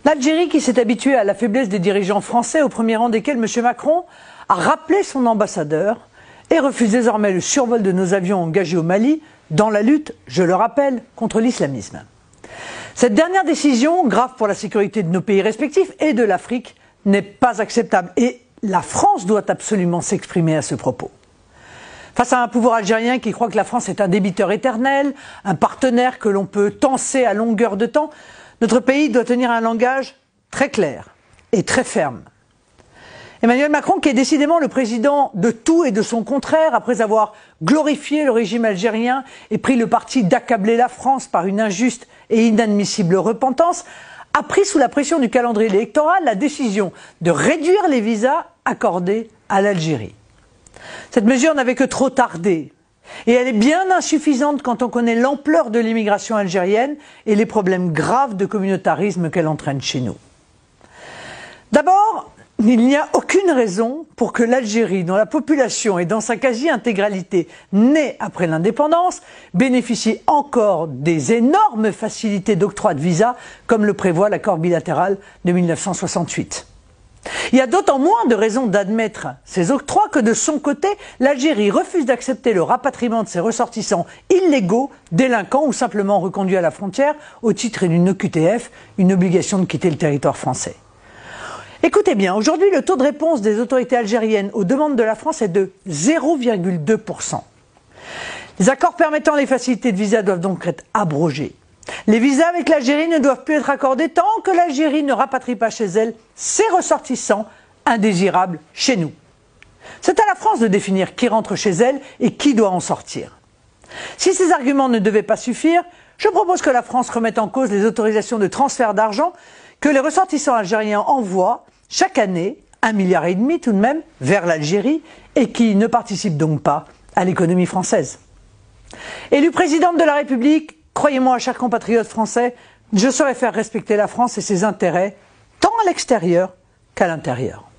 L'Algérie qui s'est habituée à la faiblesse des dirigeants français, au premier rang desquels M. Macron, a rappelé son ambassadeur et refuse désormais le survol de nos avions engagés au Mali dans la lutte, je le rappelle, contre l'islamisme. Cette dernière décision, grave pour la sécurité de nos pays respectifs et de l'Afrique, n'est pas acceptable et la France doit absolument s'exprimer à ce propos. Face à un pouvoir algérien qui croit que la France est un débiteur éternel, un partenaire que l'on peut tancer à longueur de temps, notre pays doit tenir un langage très clair et très ferme. Emmanuel Macron, qui est décidément le président de tout et de son contraire, après avoir glorifié le régime algérien et pris le parti d'accabler la France par une injuste et inadmissible repentance, a pris sous la pression du calendrier électoral la décision de réduire les visas accordés à l'Algérie. Cette mesure n'avait que trop tardé et elle est bien insuffisante quand on connaît l'ampleur de l'immigration algérienne et les problèmes graves de communautarisme qu'elle entraîne chez nous. D'abord, il n'y a aucune raison pour que l'Algérie, dont la population est dans sa quasi-intégralité née après l'indépendance, bénéficie encore des énormes facilités d'octroi de visa comme le prévoit l'accord bilatéral de 1968. Il y a d'autant moins de raisons d'admettre ces octrois que de son côté, l'Algérie refuse d'accepter le rapatriement de ses ressortissants illégaux, délinquants ou simplement reconduits à la frontière au titre d'une OQTF, une obligation de quitter le territoire français. Écoutez bien, aujourd'hui le taux de réponse des autorités algériennes aux demandes de la France est de 0,2%. Les accords permettant les facilités de visa doivent donc être abrogés. Les visas avec l'Algérie ne doivent plus être accordés tant que l'Algérie ne rapatrie pas chez elle ses ressortissants indésirables chez nous. C'est à la France de définir qui rentre chez elle et qui doit en sortir. Si ces arguments ne devaient pas suffire, je propose que la France remette en cause les autorisations de transfert d'argent que les ressortissants algériens envoient chaque année, 1,5 milliard tout de même, vers l'Algérie et qui ne participent donc pas à l'économie française. Élue présidente de la République, croyez-moi, chers compatriotes français, je saurai faire respecter la France et ses intérêts, tant à l'extérieur qu'à l'intérieur.